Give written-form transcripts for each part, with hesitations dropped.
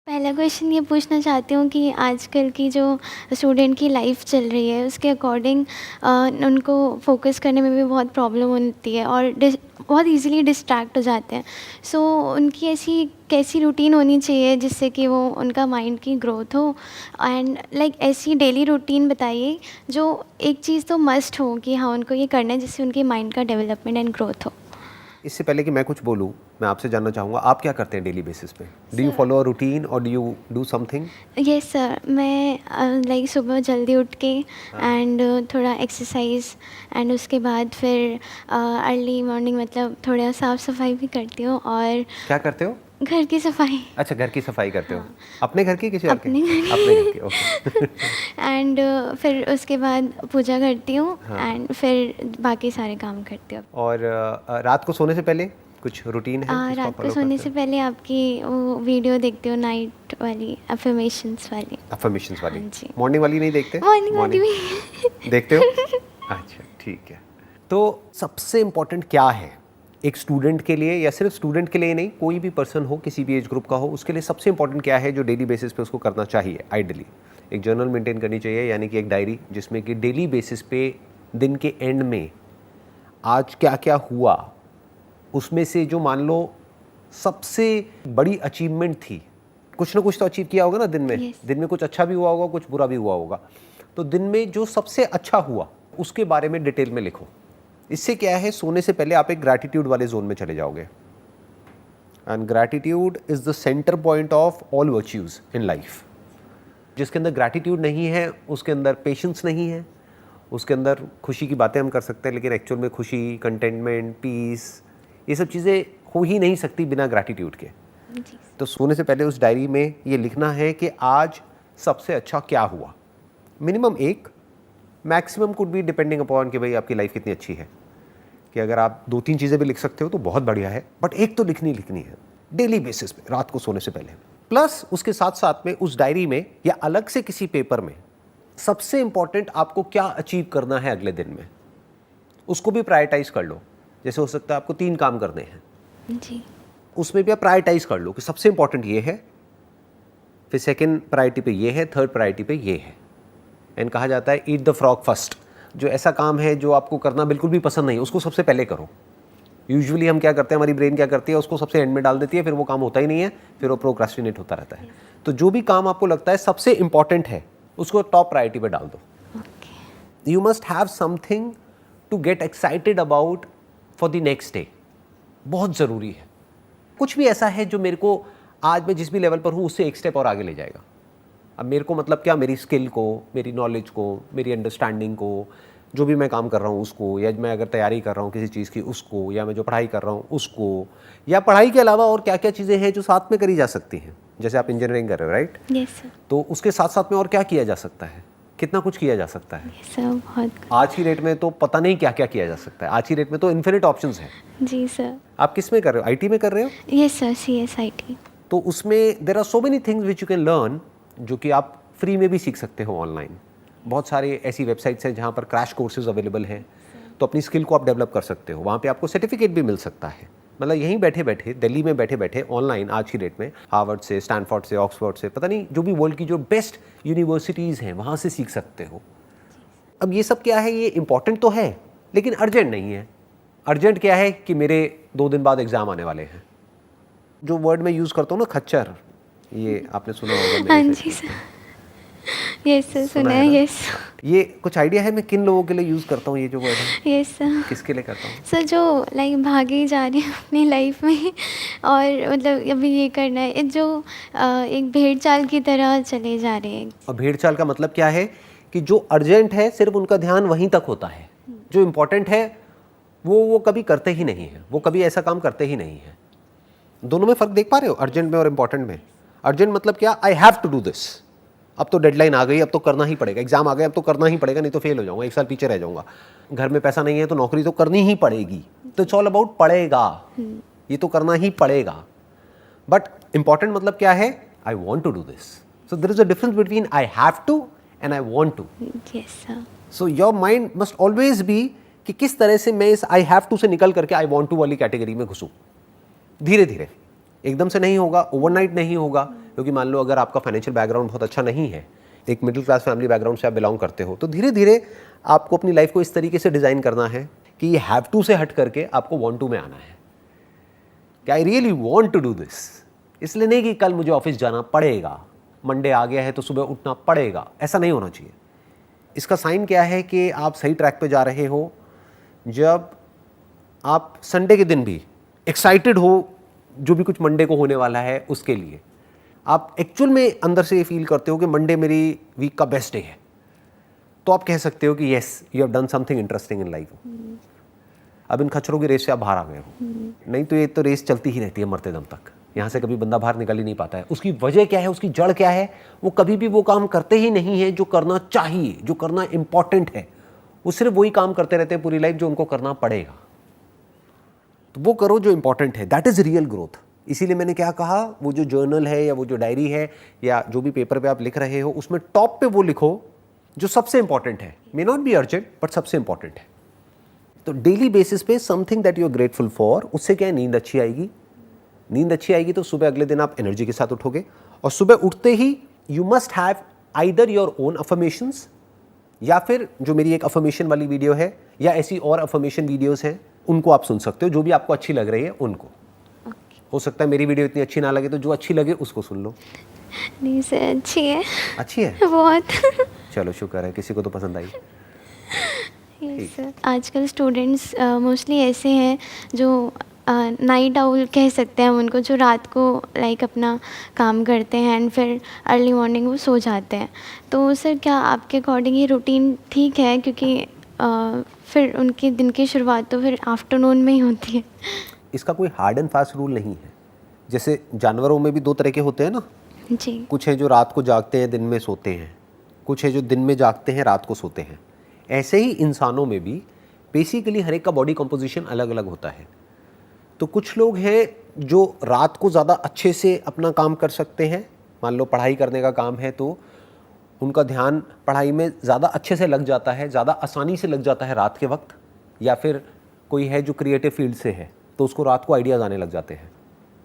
पहला क्वेश्चन ये पूछना चाहती हूँ कि आजकल की जो स्टूडेंट की लाइफ चल रही है उसके अकॉर्डिंग उनको फोकस करने में भी बहुत प्रॉब्लम होती है और बहुत इजीली डिस्ट्रैक्ट हो जाते हैं। सो उनकी ऐसी कैसी रूटीन होनी चाहिए जिससे कि वो उनका माइंड की ग्रोथ हो एंड ऐसी डेली रूटीन बताइए जो एक चीज़ तो मस्ट हो कि हाँ उनको ये करना है जिससे उनके माइंड का डेवलपमेंट एंड ग्रोथ हो। इससे पहले कि मैं कुछ बोलूं, मैं आपसे जानना चाहूँगा आप क्या करते हैं डेली बेसिस पे? Do you follow a routine और do you do something? Yes sir, मैं सुबह जल्दी उठ के एंड थोड़ा एक्सरसाइज एंड उसके बाद फिर अर्ली मॉर्निंग मतलब थोड़ा साफ़ सफाई भी करती हूँ और क्या करते हो? घर की सफाई। अच्छा, घर की सफाई करते हो। अपने घर की, किसी और के? अपने घर की। अपने घर की, ओके। एंड फिर उसके बाद पूजा करती हूँ हाँ। एंड फिर बाकी सारे काम करती हूँ। और रात को सोने से पहले कुछ रूटीन है जिसको रात आप को फॉलो सोने करते से हो? पहले आपकी वो वीडियो देखती हूँ नाइट वाली अफर्मेशंस वाली। अफर्मेशंस वाली? हाँ जी। मॉर्निंग वाली नहीं देखते? मॉर्निंग वाली भी। देखते हो? अच्छा, ठीक है। तो सबसे इम्पोर्टेंट क्या है एक स्टूडेंट के लिए, या सिर्फ स्टूडेंट के लिए नहीं, कोई भी पर्सन हो, किसी भी एज ग्रुप का हो, उसके लिए सबसे इम्पोर्टेंट क्या है जो डेली बेसिस पे उसको करना चाहिए? आइडियली एक जर्नल मेंटेन करनी चाहिए, यानी कि एक डायरी जिसमें कि डेली बेसिस पे दिन के एंड में आज क्या क्या हुआ, उसमें से जो मान लो सबसे बड़ी अचीवमेंट थी, कुछ ना कुछ तो अचीव किया होगा ना दिन में। Yes. दिन में कुछ अच्छा भी हुआ होगा, कुछ बुरा भी हुआ होगा। तो दिन में जो सबसे अच्छा हुआ उसके बारे में डिटेल में लिखो। इससे क्या है, सोने से पहले आप एक ग्रैटिट्यूड वाले जोन में चले जाओगे। And gratitude is the centre point of all virtues in life. जिसके अंदर ग्रैटिट्यूड नहीं है उसके अंदर पेशेंस नहीं है, उसके अंदर खुशी की बातें हम कर सकते हैं लेकिन एक्चुअल में खुशी, कंटेंटमेंट, पीस, ये सब चीज़ें हो ही नहीं सकती बिना ग्रैटिट्यूड के। जी। तो सोने से पहले उस डायरी में ये लिखना है कि आज सबसे अच्छा क्या हुआ। मिनिमम एक, maximum could be depending upon कि भाई आपकी लाइफ कितनी अच्छी है, कि अगर आप 2-3 चीज़ें भी लिख सकते हो तो बहुत बढ़िया है, बट एक तो लिखनी है डेली बेसिस पे रात को सोने से पहले। प्लस उसके साथ साथ में उस डायरी में या अलग से किसी पेपर में सबसे इंपॉर्टेंट आपको क्या अचीव करना है अगले दिन में, उसको भी प्रायोरिटाइज कर लो। जैसे हो सकता है आपको 3 काम करने हैं जी। उसमें भी आप प्रायोरिटाइज कर लो कि सबसे इंपॉर्टेंट ये है, फिर सेकंड प्रायोरिटी पे ये है, थर्ड प्रायोरिटी पे ये है। एंड कहा जाता है ईट द फ्रॉग फर्स्ट। जो ऐसा काम है जो आपको करना बिल्कुल भी पसंद नहीं, उसको सबसे पहले करो। यूजुअली हम क्या करते हैं, हमारी ब्रेन क्या करती है, उसको सबसे एंड में डाल देती है, फिर वो काम होता ही नहीं है, फिर वो प्रोक्रास्टिनेट होता रहता है। तो जो भी काम आपको लगता है सबसे इंपॉर्टेंट है उसको टॉप प्रायोरिटी पे डाल दो। You must have something to get excited about for the next day. बहुत ज़रूरी है कुछ भी ऐसा है जो मेरे को आज मैं जिस भी लेवल पर हूँ उससे एक स्टेप और आगे ले जाएगा। अब मेरे को मतलब क्या, मेरी स्किल को, मेरी नॉलेज को, मेरी अंडरस्टैंडिंग को, जो भी मैं काम कर रहा हूँ उसको, या मैं अगर तैयारी कर रहा हूँ किसी चीज़ की उसको, या मैं जो पढ़ाई कर रहा हूँ उसको, या पढ़ाई के अलावा और क्या क्या चीज़ें हैं जो साथ में करी जा सकती हैं। जैसे आप इंजीनियरिंग कर रहे हो, राइट? Yes sir. तो उसके साथ साथ में और क्या किया जा सकता है, कितना कुछ किया जा सकता है। यस सर, बहुत। आज की डेट में तो पता नहीं क्या क्या किया जा सकता है। आज की डेट में तो इन्फिनिट ऑप्शंस हैं। जी सर। आप किस में कर रहे हो? आईटी में कर रहे हो? Yes sir, CSIT। तो उसमें there are so many things which you can learn, जो कि आप फ्री में भी सीख सकते हो ऑनलाइन। बहुत सारे ऐसी वेबसाइट्स हैं जहाँ पर क्रैश कोर्सेज अवेलेबल हैं, तो अपनी स्किल को आप डेवलप कर सकते हो। वहाँ पे आपको सर्टिफिकेट भी मिल सकता है। मतलब यहीं बैठे बैठे, दिल्ली में बैठे बैठे ऑनलाइन आज की डेट में हार्वर्ड से, स्टैनफोर्ड से, ऑक्सफोर्ड से, पता नहीं जो भी वर्ल्ड की जो बेस्ट यूनिवर्सिटीज़ हैं वहाँ से सीख सकते हो। अब ये सब क्या है, ये इंपॉर्टेंट तो है लेकिन अर्जेंट नहीं है। अर्जेंट क्या है कि मेरे 2 दिन बाद एग्ज़ाम आने वाले हैं। जो वर्ड मैं यूज़ करता हूँ ना, खच्चर, ये आपने सुना होगा। हाँ जी सर। यस सर, सुना है। यस। ये कुछ आइडिया है मैं किन लोगों के लिए यूज़ करता हूँ ये जो वर्ड है? Yes sir. किसके लिए करता हूँ? सर जो भागे ही जा रहे हैं अपनी लाइफ में और मतलब अभी ये करना है, जो एक भेड़ चाल की तरह चले जा रहे हैं। और भेड़ चाल का मतलब क्या है कि जो अर्जेंट है सिर्फ उनका ध्यान वहीं तक होता है, जो इम्पोर्टेंट है वो कभी करते ही नहीं है, वो कभी ऐसा काम करते ही नहीं है। दोनों में फ़र्क देख पा रहे हो, अर्जेंट में और इम्पोर्टेंट में? अर्जेंट मतलब क्या, I have to do this, अब तो डेडलाइन आ गई, अब तो करना ही पड़ेगा। एग्जाम आ गया, अब तो करना ही पड़ेगा, नहीं तो फेल हो जाऊंगा, 1 साल पीछे रह जाऊंगा। घर में पैसा नहीं है तो नौकरी तो करनी ही पड़ेगी। तो इट्स ऑल अबाउट पड़ेगा, ये तो करना ही पड़ेगा। बट इंपॉर्टेंट मतलब क्या है, I want to do this. So there is a difference between I have to and I want to. Yes sir. So your mind must always be कि किस तरह से मैं इस आई हैव टू से निकल करके आई वॉन्ट टू वाली कैटेगरी में घुसूं। धीरे धीरे, एकदम से नहीं होगा, ओवरनाइट नहीं होगा, क्योंकि मान लो अगर आपका फाइनेंशियल बैकग्राउंड बहुत अच्छा नहीं है, एक मिडिल क्लास फैमिली बैकग्राउंड से आप बिलोंग करते हो, तो धीरे धीरे आपको अपनी लाइफ को इस तरीके से डिज़ाइन करना है कि ये हैव टू से हट करके आपको वांट टू में आना है कि I really want to do this. इसलिए नहीं कि कल मुझे ऑफिस जाना पड़ेगा, मंडे आ गया है तो सुबह उठना पड़ेगा, ऐसा नहीं होना चाहिए। इसका साइन क्या है कि आप सही ट्रैक पे जा रहे हो जब आप संडे के दिन भी एक्साइटेड हो जो भी कुछ मंडे को होने वाला है उसके लिए। आप एक्चुअल में अंदर से ये फील करते हो कि मंडे मेरी वीक का बेस्ट डे है, तो आप कह सकते हो कि yes you have done something interesting in life. अब इन खच्चरों की रेस से आप बाहर आ गए हो, नहीं तो ये तो रेस चलती ही रहती है मरते दम तक। यहाँ से कभी बंदा बाहर निकल ही नहीं पाता है। उसकी वजह क्या है, उसकी जड़ क्या है? वो कभी भी वो काम करते ही नहीं है जो करना चाहिए, जो करना इंपॉर्टेंट है। वो सिर्फ वही काम करते रहते हैं पूरी लाइफ जो उनको करना पड़ेगा। तो वो करो जो इंपॉर्टेंट है, दैट इज रियल ग्रोथ। इसीलिए मैंने क्या कहा, वो जो जर्नल है या वो जो डायरी है या जो भी पेपर पे आप लिख रहे हो, उसमें टॉप पे वो लिखो जो सबसे इंपॉर्टेंट है। May not be urgent but सबसे इंपॉर्टेंट है। तो डेली बेसिस पे something that you are grateful for, उससे क्या है, नींद अच्छी आएगी। नींद अच्छी आएगी तो सुबह अगले दिन आप एनर्जी के साथ उठोगे। और सुबह उठते ही you must have either your own affirmations, या फिर जो मेरी एक अफर्मेशन वाली वीडियो है या ऐसी और अफर्मेशन वीडियोस हैं, उनको आप सुन सकते हो, जो भी आपको अच्छी लग रही है उनको। हो सकता है मेरी वीडियो इतनी अच्छी ना लगे, तो जो अच्छी लगे उसको सुन लो। नहीं सर, अच्छी है। अच्छी है बहुत। चलो शुक्र है, किसी को तो पसंद आई। Yes sir. आजकल स्टूडेंट्स मोस्टली ऐसे हैं जो नाइट आउल कह सकते हैं हम उनको, जो रात को लाइक अपना काम करते हैं एंड फिर अर्ली मॉर्निंग वो सो जाते हैं। तो सर क्या आपके अकॉर्डिंग ये रूटीन ठीक है? क्योंकि फिर उनके दिन की शुरुआत तो फिर आफ्टरनून में ही होती है। इसका कोई हार्ड एंड फास्ट रूल नहीं है। जैसे जानवरों में भी दो तरह के होते हैं ना, जी। कुछ हैं जो रात को जागते हैं दिन में सोते हैं, कुछ है जो दिन में जागते हैं रात को सोते हैं। ऐसे ही इंसानों में भी बेसिकली हर एक का बॉडी कंपोजिशन अलग अलग होता है। तो कुछ लोग हैं जो रात को ज़्यादा अच्छे से अपना काम कर सकते हैं। मान लो पढ़ाई करने का काम है तो उनका ध्यान पढ़ाई में ज़्यादा अच्छे से लग जाता है, ज़्यादा आसानी से लग जाता है रात के वक्त। या फिर कोई है जो क्रिएटिव फील्ड से है तो उसको रात को आइडियाज़ आने लग जाते हैं।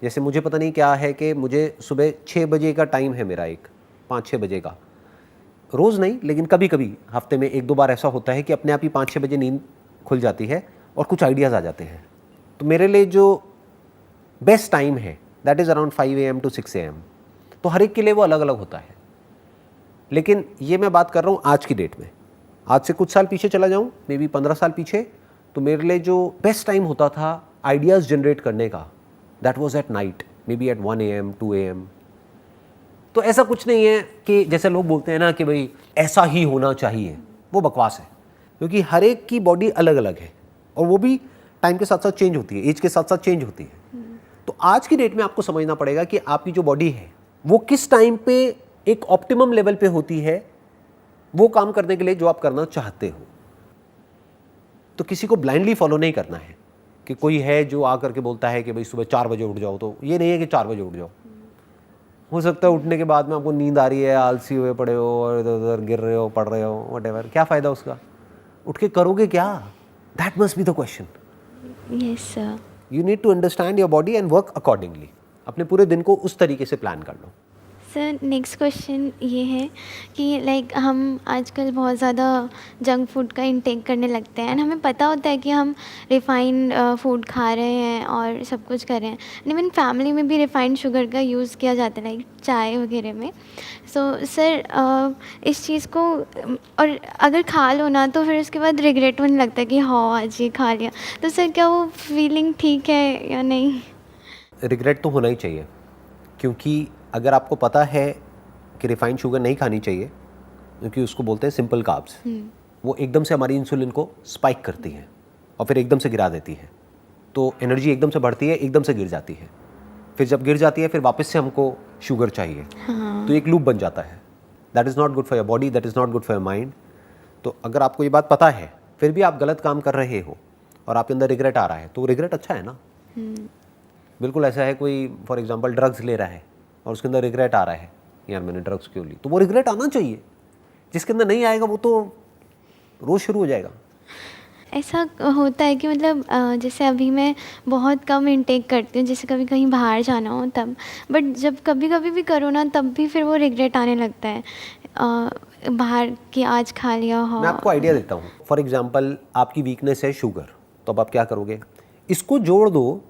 जैसे मुझे पता नहीं क्या है कि मुझे सुबह 6 बजे का टाइम है मेरा, एक 5-6 बजे का, रोज़ नहीं लेकिन कभी कभी हफ्ते में 1-2 बार ऐसा होता है कि अपने आप ही 5-6 बजे नींद खुल जाती है और कुछ आइडियाज़ आ जाते हैं। तो मेरे लिए जो बेस्ट टाइम है that is around 5 AM to 6 AM। तो हर एक के लिए वो अलग अलग होता है। लेकिन ये मैं बात कर रहा हूँ आज की डेट में। आज से कुछ साल पीछे चला जाऊँ, मे बी 15 साल पीछे, तो मेरे लिए जो बेस्ट टाइम होता था आइडियाज़ जनरेट करने का, that was at night, maybe at 1 AM 2 AM। तो ऐसा कुछ नहीं है कि जैसे लोग बोलते हैं ना कि भाई ऐसा ही होना चाहिए, वो बकवास है। क्योंकि हर एक की बॉडी अलग अलग है और वो भी टाइम के साथ साथ चेंज होती है, एज के साथ साथ चेंज होती है। तो आज की डेट में आपको समझना पड़ेगा कि आपकी जो बॉडी है वो किस टाइम पे एक ऑप्टिमम लेवल पे होती है वो काम करने के लिए जो आप करना चाहते हो। तो किसी को ब्लाइंडली फॉलो नहीं करना है कि कोई है जो आकर के बोलता है कि भाई सुबह 4 बजे उठ जाओ, तो ये नहीं है कि 4 बजे उठ जाओ। हो सकता है उठने के बाद में आपको नींद आ रही है, आलसी हुए पड़े हो और इधर उधर गिर रहे हो, पढ़ रहे हो, व्हाटएवर, क्या फ़ायदा उसका? उठ के करोगे क्या? That must be the question. Yes sir. You need to understand your body and work accordingly. अपने पूरे दिन को उस तरीके से प्लान कर लो। सर नेक्स्ट क्वेश्चन ये है कि लाइक हम आजकल बहुत ज़्यादा जंक फूड का इंटेक करने लगते हैं एंड हमें पता होता है कि हम रिफ़ाइंड फूड खा रहे हैं और सब कुछ कर रहे हैं। इवन फैमिली में भी रिफ़ाइंड शुगर का यूज़ किया जाता है लाइक चाय वगैरह में। सो सर इस चीज़ को और अगर खा लो ना तो फिर उसके बाद रिग्रेट होने लगता है कि हाँ आज ये खा लिया। तो सर क्या वो फीलिंग ठीक है या नहीं? रिग्रेट तो होना ही चाहिए, क्योंकि अगर आपको पता है कि रिफाइंड शुगर नहीं खानी चाहिए, क्योंकि उसको बोलते हैं सिंपल कार्ब्स, वो एकदम से हमारी इंसुलिन को स्पाइक करती है और फिर एकदम से गिरा देती है। तो एनर्जी एकदम से बढ़ती है, एकदम से गिर जाती है। फिर जब गिर जाती है फिर वापस से हमको शुगर चाहिए। तो एक लूप बन जाता है। That is not good for your body, that is not good for your mind. तो अगर आपको ये बात पता है फिर भी आप गलत काम कर रहे हो और आपके अंदर रिग्रेट आ रहा है, तो रिग्रेट अच्छा है ना। बिल्कुल ऐसा है, कोई फॉर एग्जांपल ड्रग्स ले रहा है और उसके अंदर रिग्रेट आ रहा है, यार मैंने ड्रग्स क्यों ली, तो वो रिग्रेट आना चाहिए। जिसके अंदर नहीं आएगा वो तो रोज़ शुरू हो जाएगा। ऐसा होता है कि मतलब जैसे अभी मैं बहुत कम इनटेक करती हूँ, जैसे कभी कहीं बाहर जाना हो तब, बट जब कभी कभी भी करो ना तब भी फिर वो रिग्रेट आने लगता है बाहर कि आज खा लिया हो। मैं आपको आइडिया देता हूँ। फॉर एग्जाम्पल आपकी वीकनेस है शुगर, तो अब आप क्या करोगे, इसको जोड़ दो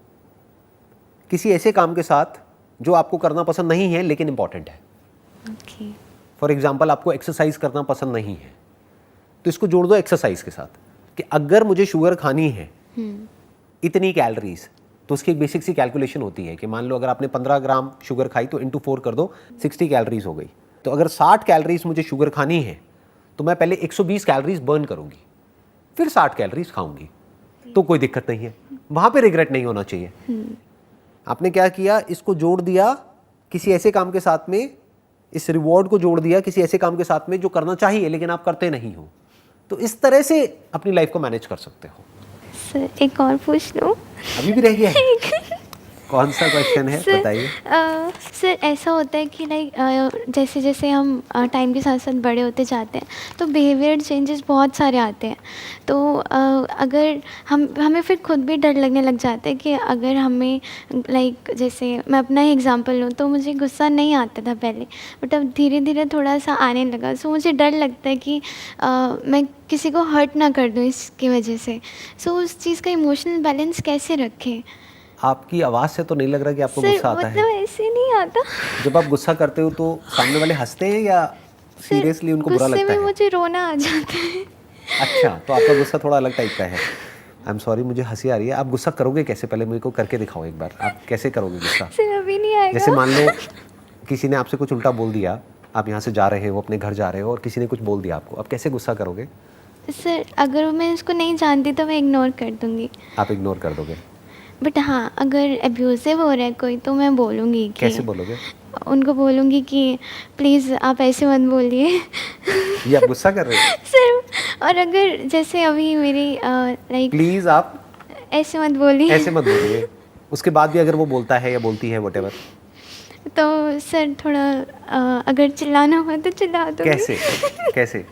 किसी ऐसे काम के साथ जो आपको करना पसंद नहीं है लेकिन इंपॉर्टेंट है। ओके। फॉर एग्जाम्पल आपको एक्सरसाइज करना पसंद नहीं है, तो इसको जोड़ दो एक्सरसाइज के साथ कि अगर मुझे शुगर खानी है इतनी कैलोरीज, तो उसकी एक बेसिक सी कैलकुलेशन होती है कि मान लो अगर आपने 15 ग्राम शुगर खाई तो इंटू 4 कर दो, 60 कैलोरीज हो गई। तो अगर 60 कैलोरीज मुझे शुगर खानी है तो मैं पहले 120 कैलोरीज बर्न करूंगी, फिर 60 कैलोरीज खाऊंगी, तो कोई दिक्कत नहीं है, वहां पे रिग्रेट नहीं होना चाहिए। आपने क्या किया, इसको जोड़ दिया किसी ऐसे काम के साथ में, इस रिवॉर्ड को जोड़ दिया किसी ऐसे काम के साथ में जो करना चाहिए लेकिन आप करते नहीं हो। तो इस तरह से अपनी लाइफ को मैनेज कर सकते हो। सर एक और पूछ लूँ? अभी भी रह गया है? कौन सा क्वेश्चन है बताइए। सर ऐसा होता है कि लाइक जैसे जैसे हम टाइम के साथ साथ बड़े होते जाते हैं तो बिहेवियर चेंजेस बहुत सारे आते हैं। तो अगर हमें फिर खुद भी डर लगने लग जाता है कि अगर हमें लाइक जैसे मैं अपना ही एग्जांपल लूँ तो मुझे गुस्सा नहीं आता था पहले, बट अब धीरे धीरे थोड़ा सा आने लगा। सो मुझे डर लगता है कि मैं किसी को हर्ट ना कर दूँ इसकी वजह से। सो उस चीज़ का इमोशनल बैलेंस कैसे रखें? आपकी आवाज़ से तो नहीं लग रहा कि आपको सर गुस्सा आता है। मतलब ऐसे नहीं आता। जब आप गुस्सा करते हो तो सामने वाले हंसते हैं या सीरियसली उनको बुरा लगता गुस्से है? में मुझे रोना आ जाता है। अच्छा, तो आपका गुस्सा थोड़ा अलग टाइप का है। आई एम सॉरी, मुझे हंसी आ रही है। आप गुस्सा करोगे कैसे, पहले मेरे को करके दिखाओ एक बार, आप कैसे करोगे गुस्सा? सर अभी नहीं आएगा। जैसे मान लो किसी ने आपसे कुछ उल्टा बोल दिया, आप यहाँ से जा रहे हो, अपने घर जा रहे हो और किसी ने कुछ बोल दिया आपको, अब कैसे गुस्सा करोगे? सर अगर मैं उसको नहीं जानती तो मैं इग्नोर कर दूंगी। आप इग्नोर कर दोगे? बट हाँ, अगर अब्यूसिव हो रहा है कोई तो मैं बोलूँगी कि कैसे बोलोगे? उनको बोलूँगी कि प्लीज़ आप ऐसे मत बोलिए। ये आप गुस्सा कर रहे हो? सर और अगर जैसे अभी मेरी लाइक प्लीज़ आप ऐसे मत बोलिए, ऐसे मत बोलिए, उसके बाद भी अगर वो बोलता है या बोलती है व्हाटएवर, तो सर थोड़ा अगर चिल्लाना हो तो चिल्ला दूँगी। कैसे कैसे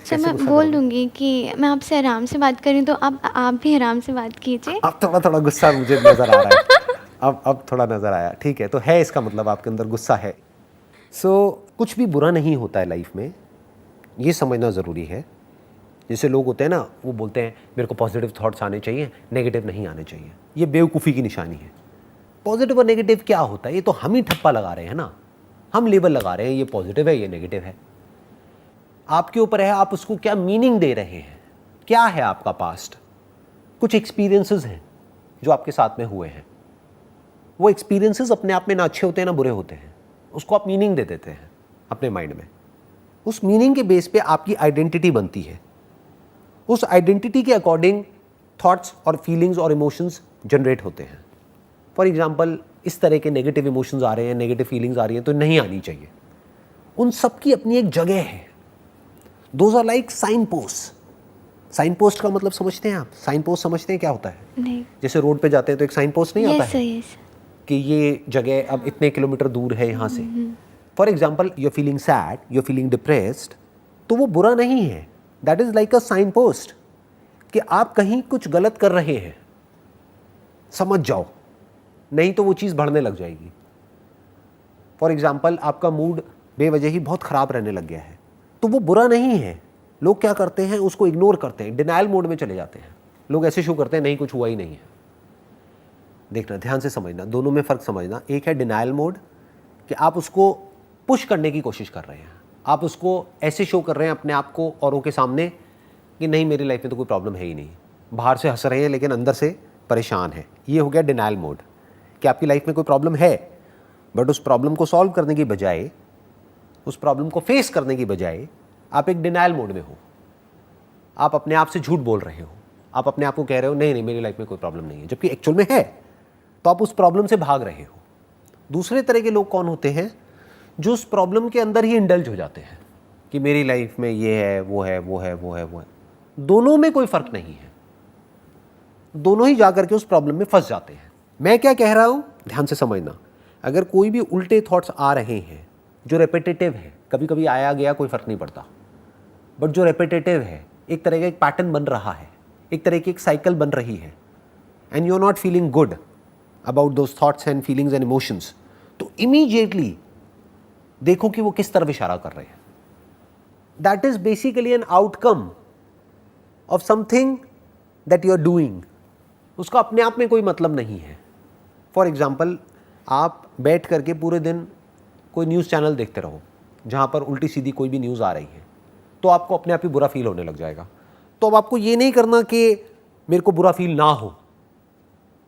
सर कैसे मैं गुस्सा बोल करोगे? दूँगी कि मैं आपसे आराम से बात कर रही हूँ तो आप भी आराम से बात कीजिए। अब थोड़ा थोड़ा गुस्सा मुझे नज़र आ रहा है। अब थोड़ा नज़र आया, ठीक है, तो है इसका मतलब आपके अंदर गुस्सा है। कुछ भी बुरा नहीं होता है लाइफ में, ये समझना ज़रूरी है। जैसे लोग होते हैं ना, वो बोलते हैं मेरे को पॉजिटिव थॉट्स आने चाहिए, नेगेटिव नहीं आने चाहिए। ये बेवकूफ़ी की निशानी है। पॉजिटिव और नेगेटिव क्या होता है, ये तो हम ही ठप्पा लगा रहे हैं ना, हम लेबल लगा रहे हैं, ये पॉजिटिव है ये नेगेटिव है। आपके ऊपर है आप उसको क्या मीनिंग दे रहे हैं। क्या है आपका पास्ट, कुछ एक्सपीरियंसेस हैं जो आपके साथ में हुए हैं, वो एक्सपीरियंसेस अपने आप में ना अच्छे होते हैं ना बुरे होते हैं, उसको आप मीनिंग दे देते हैं अपने माइंड में। उस मीनिंग के बेस पे आपकी आइडेंटिटी बनती है, उस आइडेंटिटी के अकॉर्डिंग थॉट्स और फीलिंग्स और इमोशंस जनरेट होते हैं। फॉर एग्जाम्पल इस तरह के नेगेटिव इमोशंस आ रहे हैं, नेगेटिव फीलिंग्स आ रही हैं तो नहीं आनी चाहिए। उन सब की अपनी एक जगह है। Those are like sign post. Sign post का मतलब समझते हैं आप? साइन पोस्ट समझते हैं क्या होता है? नहीं। जैसे रोड पे जाते हैं तो एक साइन पोस्ट नहीं आता है यस कि ये जगह अब इतने किलोमीटर दूर है यहाँ से। For example you are feeling sad, you are feeling depressed, तो वो बुरा नहीं है, that is like a sign post कि आप कहीं कुछ गलत कर रहे हैं, समझ जाओ, नहीं तो वो चीज़ बढ़ने लग जाएगी। फॉर एग्जाम्पल आपका मूड बेवजह ही बहुत ख़राब रहने लग गया है, तो वो बुरा नहीं है। लोग क्या करते हैं, उसको इग्नोर करते हैं, डिनायल मोड में चले जाते हैं। लोग ऐसे शो करते हैं नहीं कुछ हुआ ही नहीं है। देखना, ध्यान से समझना, दोनों में फ़र्क समझना। एक है डिनायल मोड कि आप उसको पुश करने की कोशिश कर रहे हैं, आप उसको ऐसे शो कर रहे हैं अपने आप को औरों के सामने कि नहीं मेरी लाइफ में तो कोई प्रॉब्लम है ही नहीं, बाहर से हंस रहे हैं लेकिन अंदर से परेशान है। ये हो गया डिनायल मोड कि आपकी लाइफ में कोई प्रॉब्लम है, बट उस प्रॉब्लम को सॉल्व करने की बजाय, उस प्रॉब्लम को फेस करने की बजाय आप एक डिनायल मोड में हो। आप अपने आप से झूठ बोल रहे हो, आप अपने आप को कह रहे हो नहीं नहीं मेरी लाइफ में कोई प्रॉब्लम नहीं है, जबकि एक्चुअल में है, तो आप उस प्रॉब्लम से भाग रहे हो। दूसरे तरह के लोग कौन होते हैं, जो उस प्रॉब्लम के अंदर ही इंडल्ज हो जाते हैं कि मेरी लाइफ में ये है वो है वो है वो है वो है। दोनों में कोई फर्क नहीं है, दोनों ही जाकर के उस प्रॉब्लम में फंस जाते हैं। मैं क्या कह रहा हूं, ध्यान से समझना। अगर कोई भी उल्टे थॉट्स आ रहे हैं जो रेपिटेटिव है, कभी कभी आया गया कोई फर्क नहीं पड़ता, बट जो रेपिटेटिव है, एक तरह का एक पैटर्न बन रहा है, एक तरह की एक साइकिल बन रही है and you are not feeling good about those thoughts and feelings and emotions, तो इमीडिएटली देखो कि वो किस तरफ इशारा कर रहे हैं. That is basically an outcome of something that you are doing. उसका अपने आप में कोई मतलब नहीं है. फॉर एग्जाम्पल, आप बैठ करके पूरे दिन कोई न्यूज़ चैनल देखते रहो जहाँ पर उल्टी सीधी कोई भी न्यूज़ आ रही है, तो आपको अपने आप ही बुरा फील होने लग जाएगा. तो अब आपको ये नहीं करना कि मेरे को बुरा फील ना हो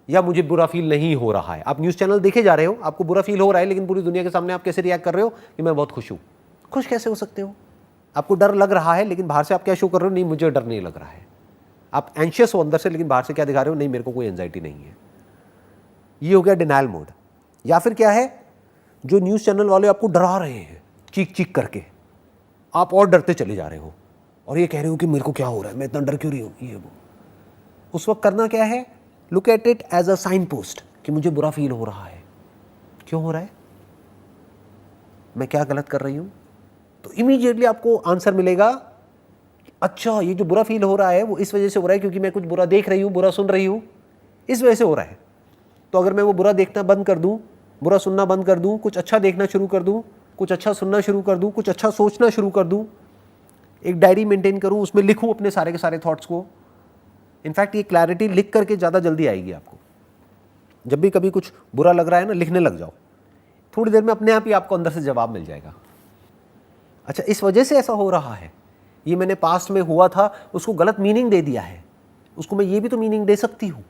या मुझे बुरा फील नहीं हो रहा है. आप न्यूज़ चैनल देखे जा रहे हो, आपको बुरा फील हो रहा है, लेकिन पूरी दुनिया के सामने आप कैसे रिएक्ट कर रहे हो कि मैं बहुत खुश हूँ. खुश कैसे हो सकते हो? आपको डर लग रहा है, लेकिन बाहर से आप क्या शो कर रहे हो? नहीं, मुझे डर नहीं लग रहा है. आप एंशियस हो अंदर से, लेकिन बाहर से क्या दिखा रहे हो? नहीं, मेरे को कोई एंजाइटी नहीं है. ये हो गया डिनायल मोड. या फिर क्या है, जो न्यूज़ चैनल वाले आपको डरा रहे हैं चीख चीख करके, आप और डरते चले जा रहे हो और ये कह रहे हो कि मेरे को क्या हो रहा है, मैं इतना डर क्यों रही हूँ, ये वो. उस वक्त करना क्या है? Look at it as a sign post कि मुझे बुरा फील हो रहा है. क्यों हो रहा है? मैं क्या गलत कर रही हूँ? तो इमीडिएटली आपको आंसर मिलेगा, अच्छा ये जो बुरा फील हो रहा है वो इस वजह से हो रहा है क्योंकि मैं कुछ बुरा देख रही हूँ, बुरा सुन रही हूँ, इस वजह से हो रहा है. तो अगर मैं वो बुरा देखना बंद कर दूँ, बुरा सुनना बंद कर दूँ, कुछ अच्छा देखना शुरू कर दूँ, कुछ अच्छा सुनना शुरू कर दूँ, कुछ अच्छा सोचना शुरू कर दूँ, एक डायरी मेंटेन करूँ, उसमें लिखूँ अपने सारे के सारे थॉट्स को. इनफैक्ट ये क्लैरिटी लिख करके ज़्यादा जल्दी आएगी आपको. जब भी कभी कुछ बुरा लग रहा है ना, लिखने लग जाओ, थोड़ी देर में अपने आप ही आपको अंदर से जवाब मिल जाएगा. अच्छा, इस वजह से ऐसा हो रहा है, ये मैंने पास्ट में हुआ था, उसको गलत मीनिंग दे दिया है, उसको मैं ये भी तो मीनिंग दे सकती हूँ.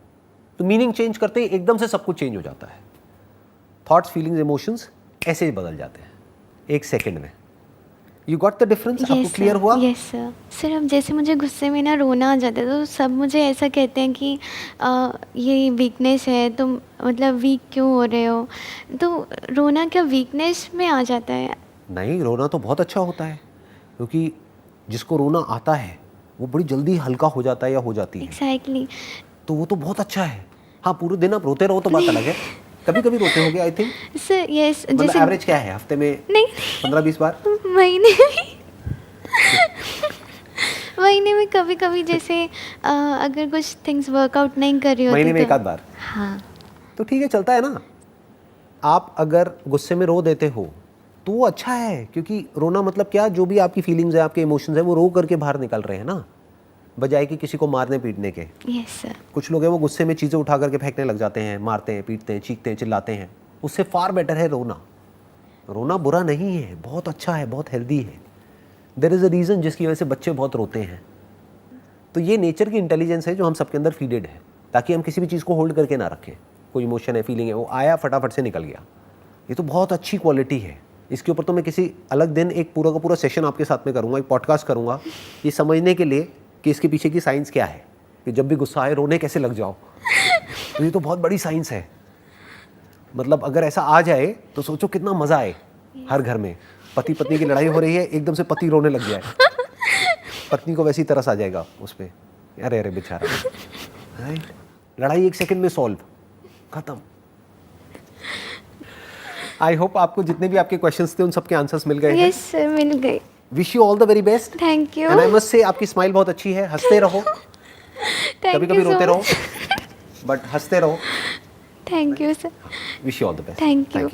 तो मीनिंग चेंज करते ही एकदम से सब कुछ चेंज हो जाता है. थॉट्स, फीलिंग्स, इमोशंस ऐसे ही बदल जाते हैं एक सेकंड में. You got the difference? आपको क्लियर हुआ? Yes sir. सर, अब जैसे मुझे गुस्से में ना रोना आ जाता है, तो सब मुझे ऐसा कहते हैं कि ये वीकनेस है, तुम मतलब वीक क्यों हो रहे हो. तो रोना क्या वीकनेस में आ जाता है? नहीं, रोना तो बहुत अच्छा होता है, क्योंकि जिसको रोना आता है वो बड़ी जल्दी हल्का हो जाता है या हो जाती है. एग्जैक्टली. तो वो तो बहुत अच्छा है. हाँ, पूरे दिन आप रोते रहो तो बात अलग है. कभी कभी रोते होगे आई थिंक. Sir yes. मतलब जैसे एवरेज क्या है हफ्ते में? नहीं 15-20 बार? महीने में महीने में कभी कभी, जैसे अगर कुछ थिंग्स वर्कआउट नहीं कर रही होती महीने में तो. एक आध बार? हाँ. तो ठीक है, चलता है ना. आप अगर गुस्से में रो देते हो तो वो अच्छा है, क्योंकि रोना मतलब क्या, जो भी आपकी फीलिंग्स है, आपके इमोशंस है, वो रो करके बाहर निकल रहे हैं ना, बजाय कि किसी को मारने पीटने के. Yes sir. कुछ लोग हैं वो गुस्से में चीज़ें उठा करके फेंकने लग जाते हैं, मारते हैं, पीटते हैं, चीखते हैं, चिल्लाते हैं. उससे फार बेटर है रोना. रोना बुरा नहीं है, बहुत अच्छा है, बहुत हेल्दी है. देयर इज़ अ रीज़न जिसकी वजह से बच्चे बहुत रोते हैं. तो ये नेचर की इंटेलिजेंस है जो हम सबके अंदर फीडेड है, ताकि हम किसी भी चीज़ को होल्ड करके ना रखें. कोई इमोशन है, फीलिंग है, वो आया फटाफट से निकल गया. ये तो बहुत अच्छी क्वालिटी है. इसके ऊपर तो मैं किसी अलग दिन एक पूरा का पूरा सेशन आपके साथ में करूँगा, एक पॉडकास्ट करूँगा, ये समझने के लिए कि इसके पीछे की साइंस क्या है, कि जब भी गुस्सा आए रोने कैसे लग जाओ. तो ये तो बहुत बड़ी साइंस है. मतलब अगर ऐसा आ जाए तो सोचो कितना मज़ा आए. हर घर में पति पत्नी की लड़ाई हो रही है, एकदम से पति रोने लग जाए, पत्नी को वैसी तरस आ जाएगा उस पर. अरे अरे बेचारा. राइट. लड़ाई 1 सेकंड में सॉल्व, खत्म. आई होप आपको जितने भी आपके क्वेश्चंस थे उन सबके आंसर्स मिल गए हैं. यस सर, मिल गए. Wish you all the very best. Thank you. And I must say आपकी स्माइल बहुत अच्छी है. हंसते रहो, कभी कभी रोते रहो, बट हंसते रहो. Thank you sir. Wish you all the best. Thank you.